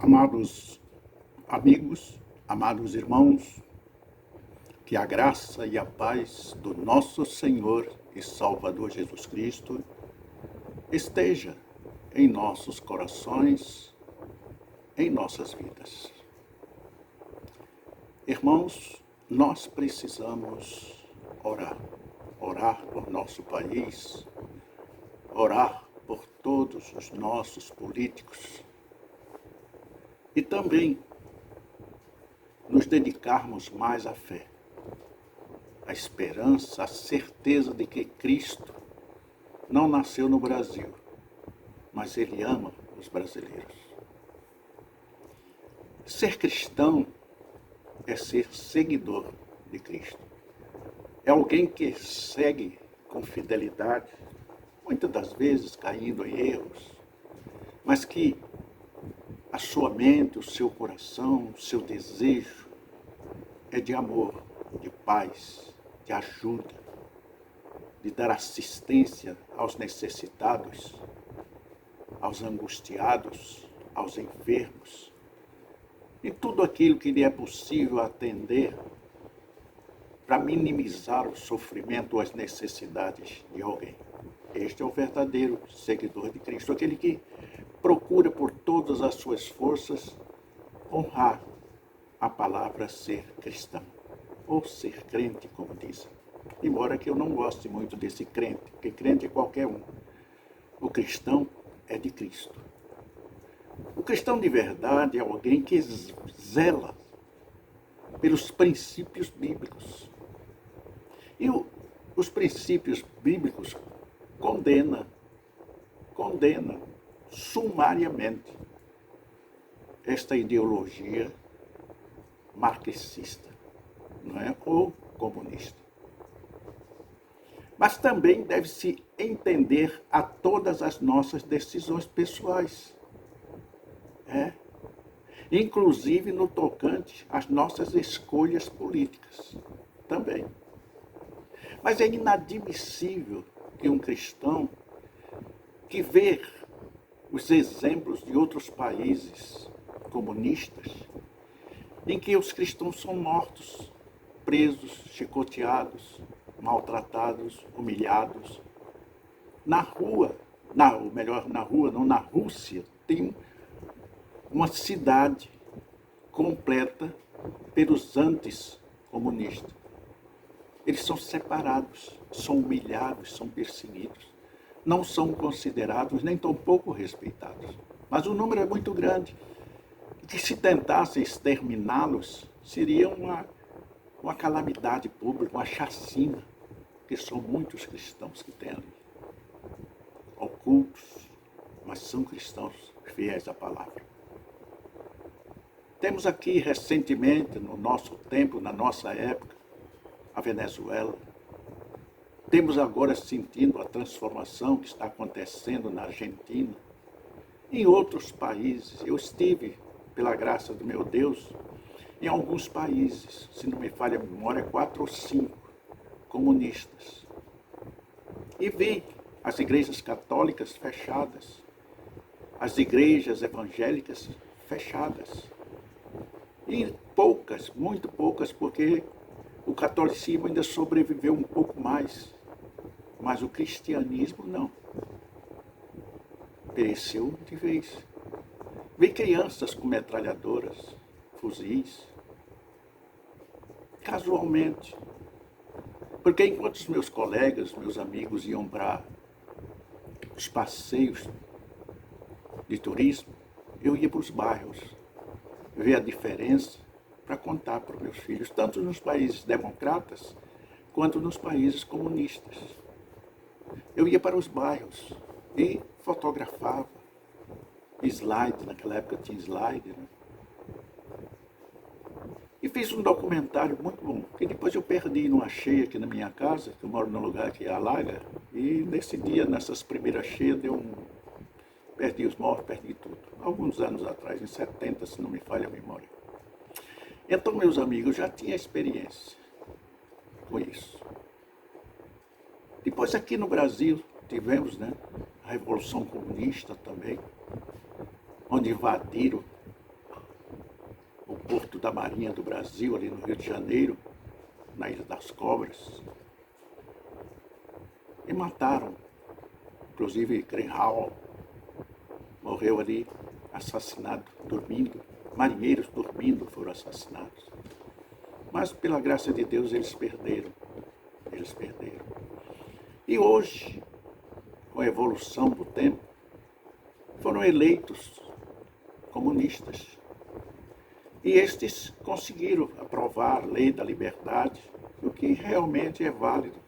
Amados amigos, amados irmãos, que a graça e a paz do nosso Senhor e Salvador Jesus Cristo esteja em nossos corações, em nossas vidas. Irmãos, nós precisamos orar. Orar por nosso país, orar por todos os nossos políticos e também nos dedicarmos mais à fé, à esperança, à certeza de que Cristo não nasceu no Brasil, mas Ele ama os brasileiros. Ser cristão é ser seguidor de Cristo. É alguém que segue com fidelidade, muitas das vezes caindo em erros, mas que a sua mente, o seu coração, o seu desejo é de amor, de paz, de ajuda, de dar assistência aos necessitados, aos angustiados, aos enfermos, e tudo aquilo que lhe é possível atender para minimizar o sofrimento ou as necessidades de alguém. Este é o verdadeiro seguidor de Cristo, aquele que procura por todas as suas forças honrar a palavra ser cristão, ou ser crente, como dizem. Embora que eu não goste muito desse crente, porque crente é qualquer um. O cristão é de Cristo. O cristão de verdade é alguém que zela pelos princípios bíblicos. E os princípios bíblicos condena sumariamente esta ideologia marxista, não é? Ou comunista. Mas também deve-se entender a todas as nossas decisões pessoais, inclusive no tocante às nossas escolhas políticas, também. Mas é inadmissível que um cristão que vê os exemplos de outros países comunistas, em que os cristãos são mortos, presos, chicoteados, maltratados, humilhados. Na Rússia, tem uma cidade completa pelos anticomunistas. Eles são separados, são humilhados, são perseguidos. Não são considerados nem tão pouco respeitados. Mas o número é muito grande. E que se tentasse exterminá-los, seria uma calamidade pública, uma chacina, porque são muitos cristãos que tem ali. Ocultos, mas são cristãos fiéis à palavra. Temos aqui recentemente, no nosso tempo, na nossa época, a Venezuela. Temos agora sentindo a transformação que está acontecendo na Argentina, em outros países. Eu estive, pela graça do meu Deus, em alguns países, se não me falha a memória, 4 ou 5 comunistas. E vi as igrejas católicas fechadas, as igrejas evangélicas fechadas. E poucas, muito poucas, porque o catolicismo ainda sobreviveu um pouco mais, mas o cristianismo não. Pereceu de vez. Vi crianças com metralhadoras, fuzis, casualmente. Porque enquanto os meus colegas, meus amigos iam para os passeios de turismo, eu ia para os bairros, ver a diferença para contar para os meus filhos, tanto nos países democratas quanto nos países comunistas. Eu ia para os bairros e fotografava, slide, naquela época tinha slide, né? E fiz um documentário muito bom, que depois eu perdi numa cheia aqui na minha casa, que eu moro num lugar que alaga, e nesse dia, nessas primeiras cheias, perdi os mortos, perdi tudo. Alguns anos atrás, em 70, se não me falha a memória. Então, meus amigos, eu já tinha experiência com isso. Depois, aqui no Brasil, tivemos, a Revolução Comunista também, onde invadiram Porto da Marinha do Brasil, ali no Rio de Janeiro, na Ilha das Cobras. E mataram, inclusive Greenhalgh morreu ali, assassinado, dormindo. Marinheiros dormindo foram assassinados. Mas, pela graça de Deus, eles perderam. Eles perderam. E hoje, com a evolução do tempo, foram eleitos comunistas. E estes conseguiram aprovar a lei da liberdade, o que realmente é válido,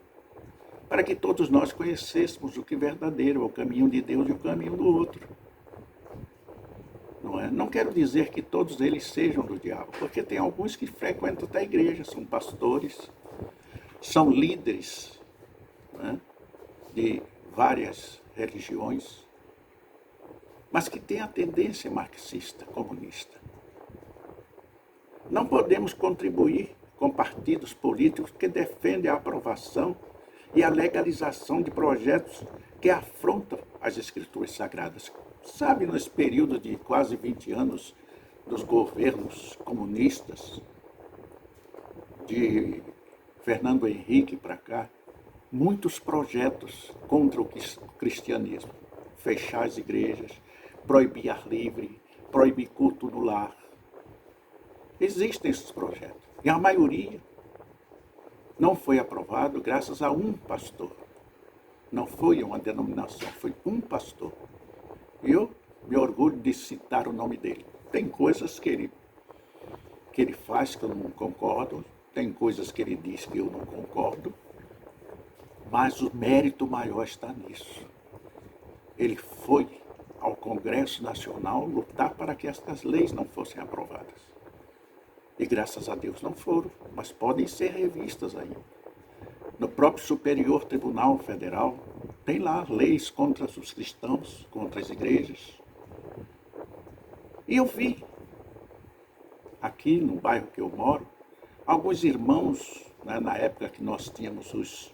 para que todos nós conhecêssemos o que é verdadeiro, o caminho de Deus e o caminho do outro. Não é? Não quero dizer que todos eles sejam do diabo, porque tem alguns que frequentam até a igreja, são pastores, são líderes, né, de várias religiões, mas que têm a tendência marxista, comunista. Não podemos contribuir com partidos políticos que defendem a aprovação e a legalização de projetos que afrontam as escrituras sagradas. Sabe, nesse período de quase 20 anos dos governos comunistas, de Fernando Henrique para cá, muitos projetos contra o cristianismo. Fechar as igrejas, proibir ar livre, proibir culto no lar. Existem esses projetos. E a maioria não foi aprovado graças a um pastor. Não foi uma denominação, foi um pastor. E eu me orgulho de citar o nome dele. Tem coisas que ele faz que eu não concordo, tem coisas que ele diz que eu não concordo, mas o mérito maior está nisso. Ele foi ao Congresso Nacional lutar para que estas leis não fossem aprovadas. E graças a Deus não foram, mas podem ser revistas ainda. No próprio Superior Tribunal Federal, tem lá leis contra os cristãos, contra as igrejas. E eu vi, aqui no bairro que eu moro, alguns irmãos, né, na época que nós tínhamos os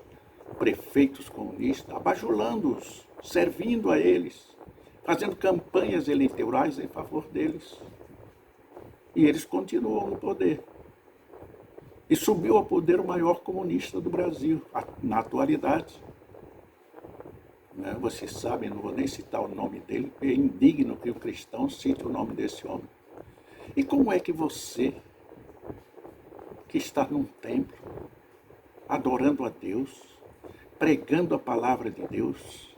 prefeitos comunistas, abajulando-os, servindo a eles, fazendo campanhas eleitorais em favor deles. E eles continuam no poder. E subiu ao poder o maior comunista do Brasil, na atualidade. Vocês sabem, não vou nem citar o nome dele, porque é indigno que o cristão cite o nome desse homem. E como é que você, que está num templo, adorando a Deus, pregando a palavra de Deus,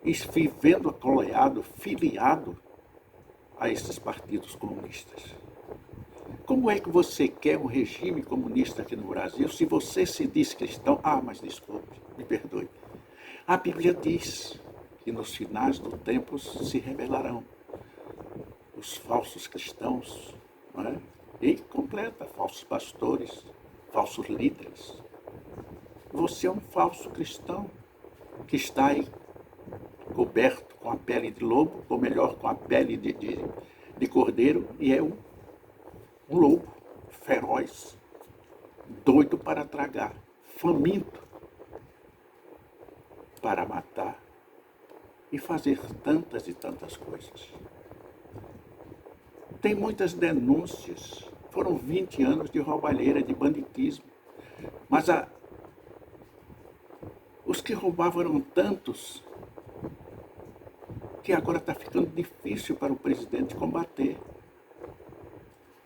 e vivendo acoleado, filiado a esses partidos comunistas? Como é que você quer um regime comunista aqui no Brasil se você se diz cristão? Ah, mas desculpe, me perdoe. A Bíblia diz que nos finais do tempo se revelarão os falsos cristãos, não é? E completa, falsos pastores, falsos líderes. Você é um falso cristão que está aí coberto com a pele de lobo, ou melhor, com a pele de cordeiro, e é um lobo feroz, doido para tragar, faminto para matar e fazer tantas e tantas coisas. Tem muitas denúncias, foram 20 anos de roubalheira, de banditismo, mas os que roubavam eram tantos que agora está ficando difícil para o presidente combater.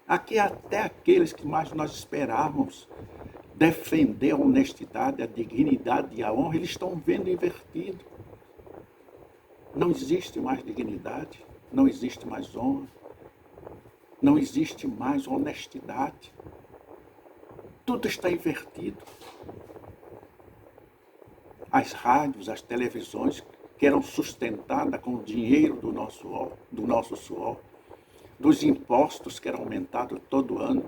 Aqui até aqueles que mais nós esperávamos defender a honestidade, a dignidade e a honra, eles estão vendo invertido. Não existe mais dignidade, não existe mais honra, não existe mais honestidade. Tudo está invertido. As rádios, as televisões, que eram sustentadas com o dinheiro do nosso suor, dos impostos que eram aumentados todo ano,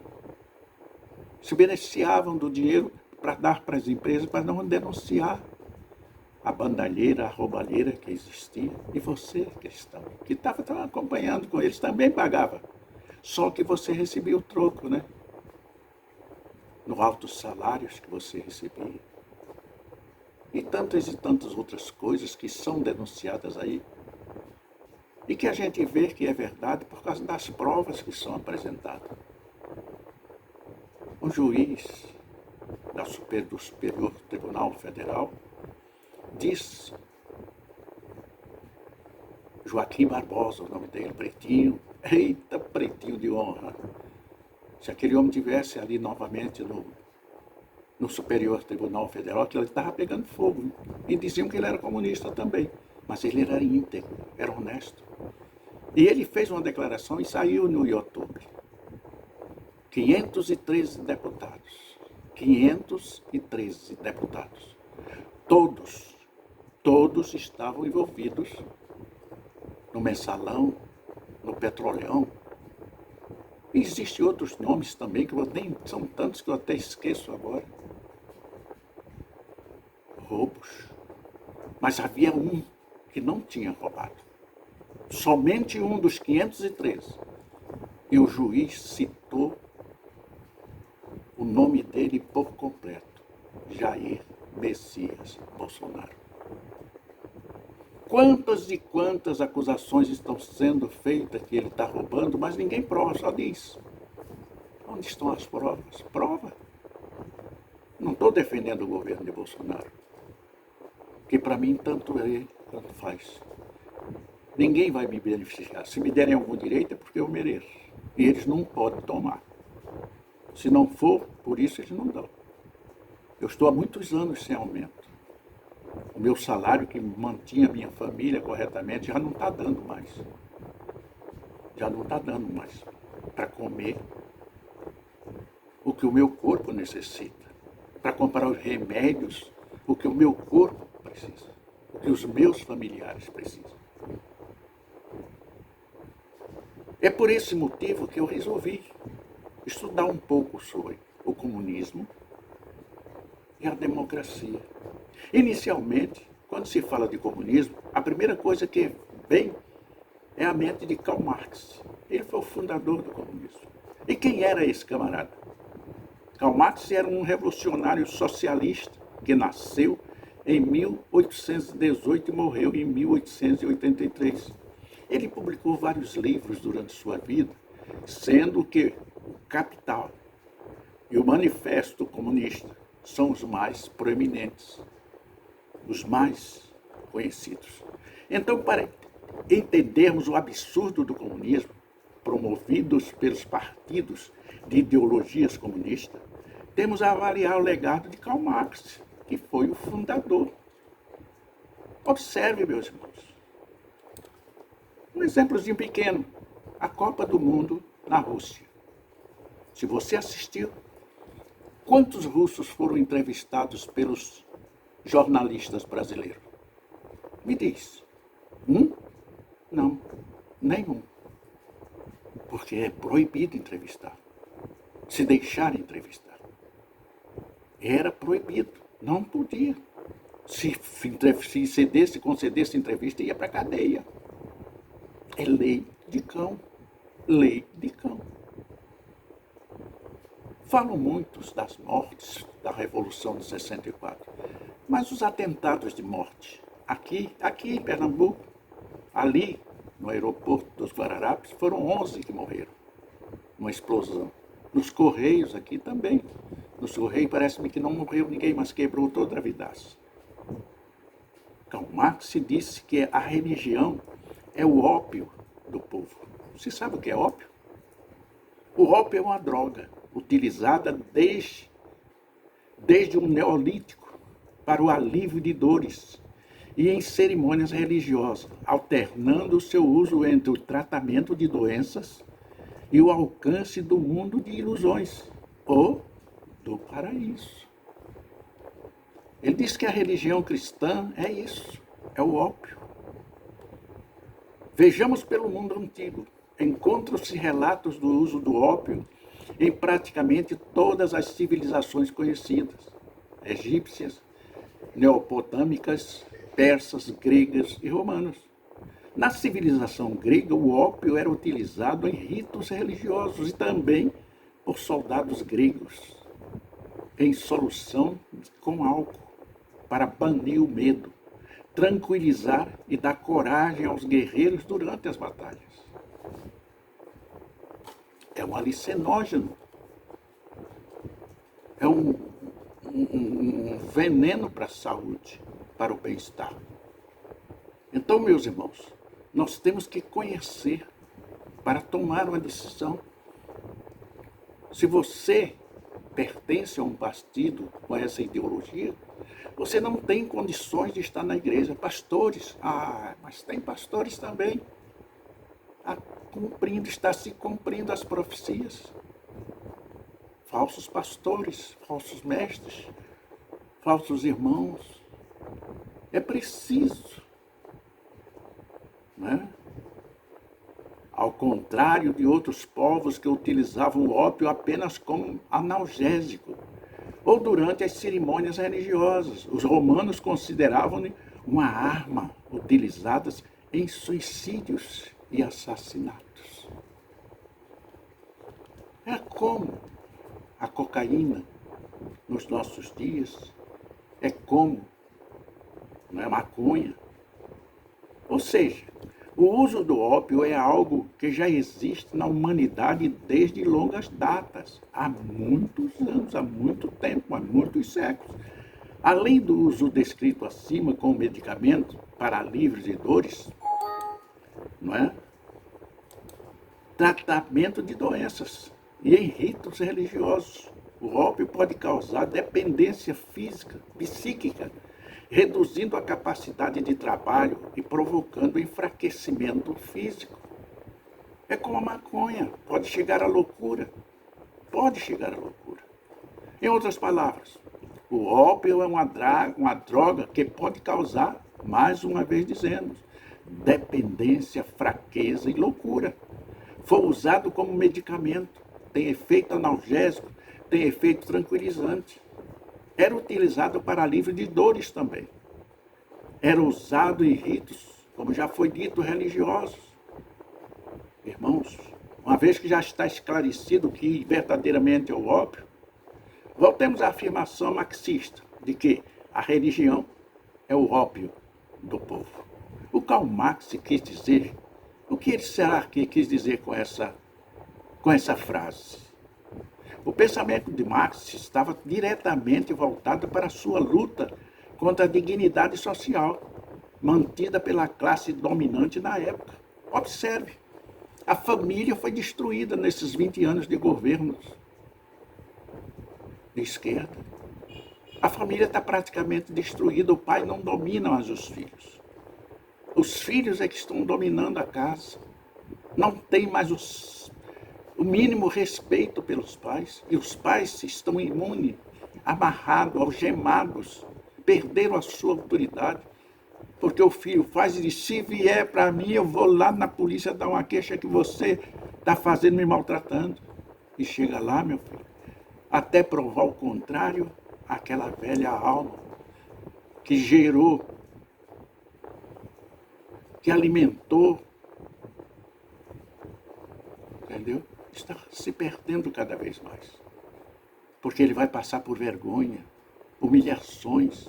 se beneficiavam do dinheiro para dar para as empresas, para não denunciar a bandalheira, a roubalheira que existia. E você, cristão, que estava acompanhando com eles, também pagava. Só que você recebia o troco, né? No altos salários que você recebia. E tantas outras coisas que são denunciadas aí. e que a gente vê que é verdade por causa das provas que são apresentadas. O juiz do Superior Tribunal Federal disse, Joaquim Barbosa, o nome dele, pretinho, eita, pretinho de honra. Se aquele homem tivesse ali novamente no Superior Tribunal Federal, que ele estava pegando fogo. E diziam que ele era comunista também, mas ele era íntegro, era honesto. E ele fez uma declaração e saiu no YouTube. 513 deputados. 513 deputados. Todos estavam envolvidos no mensalão, no petrolão. E existem outros nomes também, que são tantos que eu até esqueço agora. Roubos. Mas havia um que não tinha roubado. Somente um dos 513. E o juiz citou o nome dele por completo. Jair Messias Bolsonaro. Quantas e quantas acusações estão sendo feitas que ele está roubando, mas ninguém prova, só diz. Onde estão as provas? Prova. Não estou defendendo o governo de Bolsonaro, que para mim tanto é quanto faz. Ninguém vai me beneficiar. Se me derem algum direito é porque eu mereço. E eles não podem tomar. Se não for, por isso eles não dão. Eu estou há muitos anos sem aumento. O meu salário que mantinha a minha família corretamente já não está dando mais. Já não está dando mais para comer o que o meu corpo necessita. Para comprar os remédios, o que o meu corpo precisa. O que os meus familiares precisam. É por esse motivo que eu resolvi estudar um pouco sobre o comunismo e a democracia. Inicialmente, quando se fala de comunismo, a primeira coisa que vem é a mente de Karl Marx. Ele foi o fundador do comunismo. E quem era esse camarada? Karl Marx era um revolucionário socialista que nasceu em 1818 e morreu em 1883. Ele publicou vários livros durante sua vida, sendo que o Capital e o Manifesto Comunista são os mais proeminentes, os mais conhecidos. Então, para entendermos o absurdo do comunismo, promovidos pelos partidos de ideologias comunistas, temos a avaliar o legado de Karl Marx, que foi o fundador. Observe, meus irmãos. Um exemplozinho pequeno. A Copa do Mundo na Rússia. Se você assistiu, quantos russos foram entrevistados pelos jornalistas brasileiros? Me diz. Um? Não, nenhum. Porque é proibido entrevistar. Se deixar entrevistar. Era proibido, não podia. Se concedesse entrevista, ia para a cadeia. É lei de cão. Lei de cão. Falam muitos das mortes da Revolução de 64, mas os atentados de morte, aqui em Pernambuco, ali no aeroporto dos Guararapes, foram 11 que morreram numa explosão. Nos Correios aqui também. Nos Correios parece-me que não morreu ninguém, mas quebrou toda a vidraça. Karl Marx disse que a religião é o ópio do povo. Você sabe o que é ópio? O ópio é uma droga utilizada desde o Neolítico para o alívio de dores e em cerimônias religiosas, alternando o seu uso entre o tratamento de doenças e o alcance do mundo de ilusões, ou do paraíso. Ele diz que a religião cristã é isso, é o ópio. Vejamos pelo mundo antigo. Encontram-se relatos do uso do ópio em praticamente todas as civilizações conhecidas, egípcias, neopotâmicas, persas, gregas e romanas. Na civilização grega, o ópio era utilizado em ritos religiosos e também por soldados gregos, em solução com álcool, para banir o medo, tranquilizar e dar coragem aos guerreiros durante as batalhas. É um alucinógeno. É um veneno para a saúde, para o bem-estar. Então, meus irmãos, nós temos que conhecer para tomar uma decisão. Se você pertence a um partido com essa ideologia, você não tem condições de estar na igreja. Pastores, mas tem pastores também. Está se cumprindo as profecias. Falsos pastores, falsos mestres, falsos irmãos. É preciso, né? Ao contrário de outros povos que utilizavam o ópio apenas como analgésico, ou durante as cerimônias religiosas. Os romanos consideravam uma arma utilizada em suicídios e assassinatos. É como a cocaína nos nossos dias, é como a maconha. Ou seja, o uso do ópio é algo que já existe na humanidade desde longas datas, há muitos anos, há muito tempo, há muitos séculos. Além do uso descrito acima como medicamento para alívio de dores, não é? Tratamento de doenças e em ritos religiosos. O ópio pode causar dependência física, psíquica, reduzindo a capacidade de trabalho e provocando enfraquecimento físico. É como a maconha, pode chegar à loucura. Pode chegar à loucura. Em outras palavras, o ópio é uma droga que pode causar, mais uma vez dizendo, dependência, fraqueza e loucura. Foi usado como medicamento, tem efeito analgésico, tem efeito tranquilizante. Era utilizado para alívio de dores também. Era usado em ritos, como já foi dito, religiosos. Irmãos, uma vez que já está esclarecido o que verdadeiramente é o ópio, voltemos à afirmação marxista de que a religião é o ópio do povo. O Karl Marx quis dizer, o que será que quis dizer com essa frase? O pensamento de Marx estava diretamente voltado para a sua luta contra a dignidade social mantida pela classe dominante na época. Observe, a família foi destruída nesses 20 anos de governos de esquerda. A família está praticamente destruída, o pai não domina mais os filhos. Os filhos é que estão dominando a casa. Não tem mais o mínimo respeito pelos pais. E os pais estão imunes, amarrados, algemados, perderam a sua autoridade. Porque o filho faz e diz, se vier para mim, eu vou lá na polícia dar uma queixa que você está fazendo, me maltratando. E chega lá, meu filho, até provar o contrário, aquela velha alma que gerou, que alimentou, entendeu? Está se perdendo cada vez mais. Porque ele vai passar por vergonha, humilhações.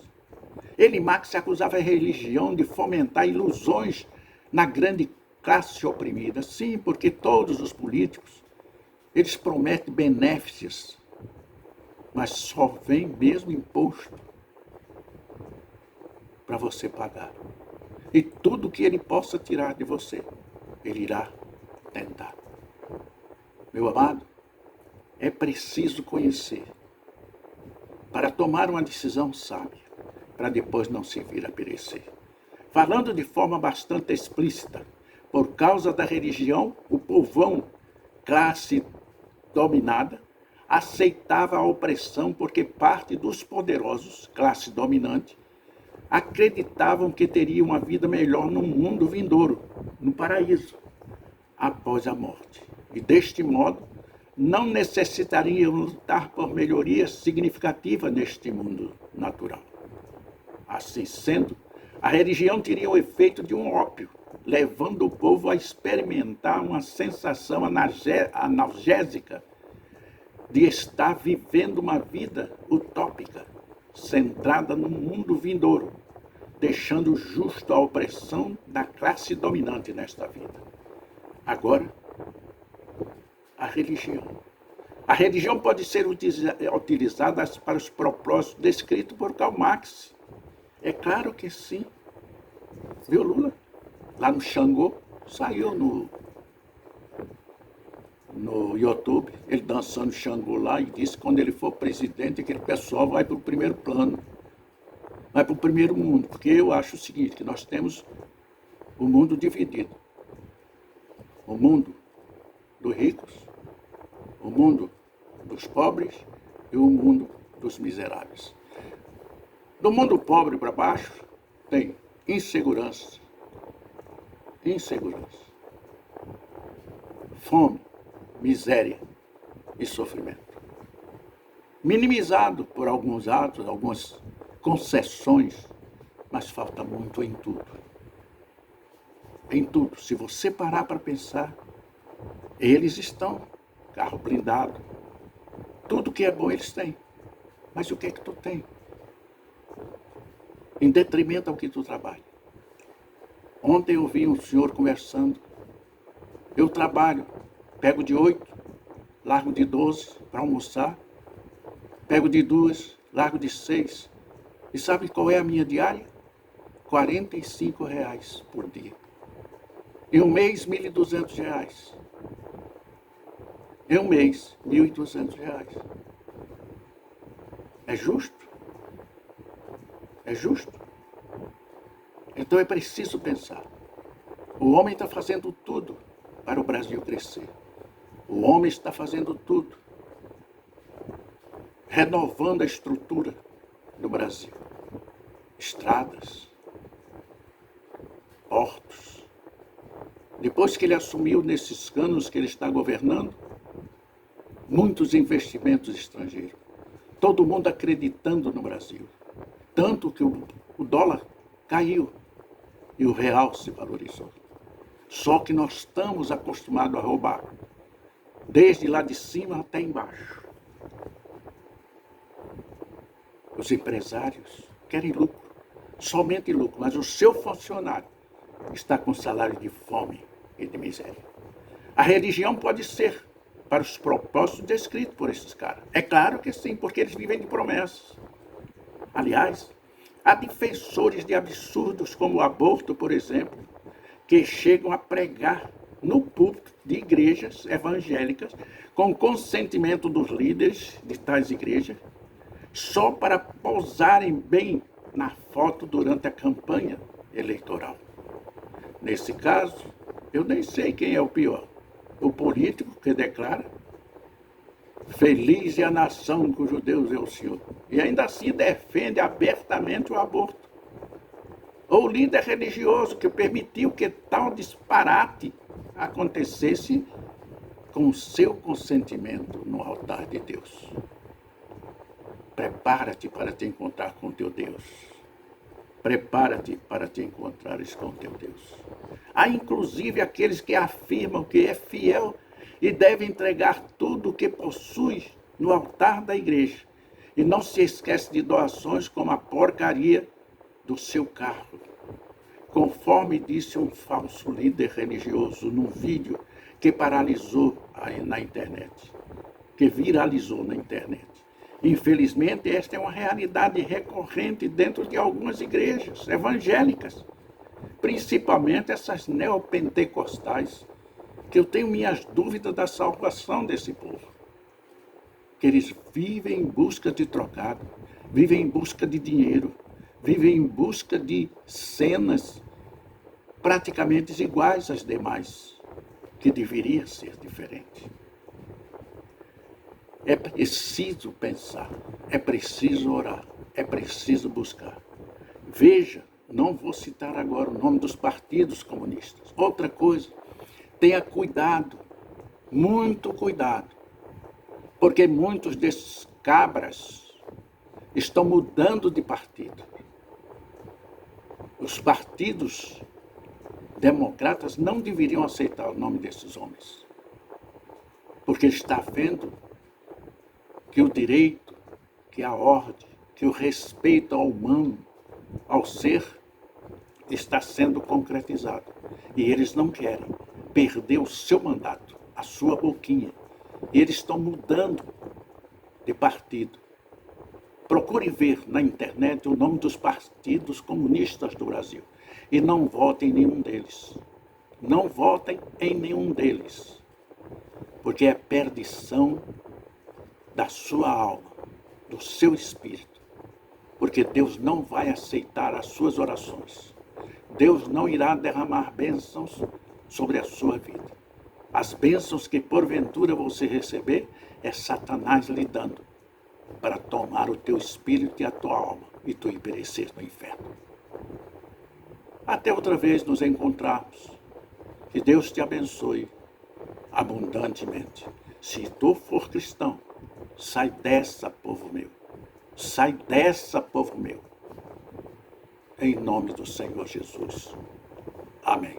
Ele, Marx, acusava a religião de fomentar ilusões na grande classe oprimida. Sim, porque todos os políticos, eles prometem benefícios, mas só vem mesmo imposto para você pagar. E tudo que ele possa tirar de você, ele irá tentar. Meu amado, é preciso conhecer para tomar uma decisão sábia, para depois não se vir a perecer. Falando de forma bastante explícita, por causa da religião, o povão, classe dominada, aceitava a opressão porque parte dos poderosos, classe dominante, acreditavam que teriam uma vida melhor no mundo vindouro, no paraíso, após a morte. E deste modo, não necessitariam lutar por melhorias significativas neste mundo natural. Assim sendo, a religião teria o efeito de um ópio, levando o povo a experimentar uma sensação analgésica de estar vivendo uma vida utópica, centrada no mundo vindouro, deixando o justo a opressão da classe dominante nesta vida. Agora, a religião. A religião pode ser utilizada para os propósitos descritos por Karl Marx. É claro que sim. Viu, Lula? Lá no Xangô, saiu no YouTube, ele dançando Xangô lá, e disse que quando ele for presidente, aquele pessoal vai para o primeiro plano, vai para o primeiro mundo, porque eu acho o seguinte, que nós temos o mundo dividido. O mundo dos ricos, o mundo dos pobres e o mundo dos miseráveis. Do mundo pobre para baixo tem insegurança, fome, miséria e sofrimento. Minimizado por alguns atos, algumas concessões, mas falta muito em tudo. Em tudo. Se você parar para pensar, eles estão, carro blindado, tudo que é bom eles têm. Mas o que é que tu tem? Em detrimento ao que tu trabalha. Ontem eu vi um senhor conversando. Eu trabalho, pego de 8, largo de 12 para almoçar, pego de 2, largo de 6. E sabe qual é a minha diária? R$ 45 por dia. Em um mês, R$ 1.200. Em um mês, R$ 1.200. É justo? É justo? Então é preciso pensar. O homem está fazendo tudo para o Brasil crescer. O homem está fazendo tudo, renovando a estrutura do Brasil. Estradas, portos. Depois que ele assumiu nesses anos que ele está governando, muitos investimentos estrangeiros. Todo mundo acreditando no Brasil. Tanto que o dólar caiu e o real se valorizou. Só que nós estamos acostumados a roubar, desde lá de cima até embaixo. Os empresários querem lucro, somente lucro, mas o seu funcionário está com salário de fome e de miséria. A religião pode ser para os propósitos descritos por esses caras. É claro que sim, porque eles vivem de promessas. Aliás, há defensores de absurdos como o aborto, por exemplo, que chegam a pregar no púlpito de igrejas evangélicas com consentimento dos líderes de tais igrejas, só para posarem bem na foto durante a campanha eleitoral. Nesse caso, eu nem sei quem é o pior. O político que declara: feliz é a nação cujo Deus é o Senhor, e ainda assim defende abertamente o aborto. Ou o líder religioso que permitiu que tal disparate acontecesse com o seu consentimento no altar de Deus. Prepara-te para te encontrar com teu Deus. Prepara-te para te encontrares com teu Deus. Há inclusive aqueles que afirmam que é fiel e deve entregar tudo o que possui no altar da igreja. E não se esquece de doações como a porcaria do seu carro. Conforme disse um falso líder religioso num vídeo que paralisou na internet, que viralizou na internet. Infelizmente, esta é uma realidade recorrente dentro de algumas igrejas evangélicas, principalmente essas neopentecostais, que eu tenho minhas dúvidas da salvação desse povo. Que eles vivem em busca de trocado, vivem em busca de dinheiro, vivem em busca de cenas praticamente iguais às demais, que deveria ser diferente. É preciso pensar, é preciso orar, é preciso buscar. Veja, não vou citar agora o nome dos partidos comunistas. Outra coisa, tenha cuidado, muito cuidado, porque muitos desses cabras estão mudando de partido. Os partidos democratas não deveriam aceitar o nome desses homens, porque está vendo que o direito, que a ordem, que o respeito ao humano, ao ser, está sendo concretizado. E eles não querem perder o seu mandato, a sua boquinha. E eles estão mudando de partido. Procure ver na internet o nome dos partidos comunistas do Brasil. E não votem em nenhum deles. Não votem em nenhum deles. Porque é perdição da sua alma, do seu espírito. Porque Deus não vai aceitar as suas orações. Deus não irá derramar bênçãos sobre a sua vida. As bênçãos que porventura você receber é Satanás lhe dando para tomar o teu espírito e a tua alma e tu ir perecer no inferno. Até outra vez nos encontrarmos. Que Deus te abençoe abundantemente. Se tu for cristão, sai dessa, povo meu. Sai dessa, povo meu. Em nome do Senhor Jesus. Amém.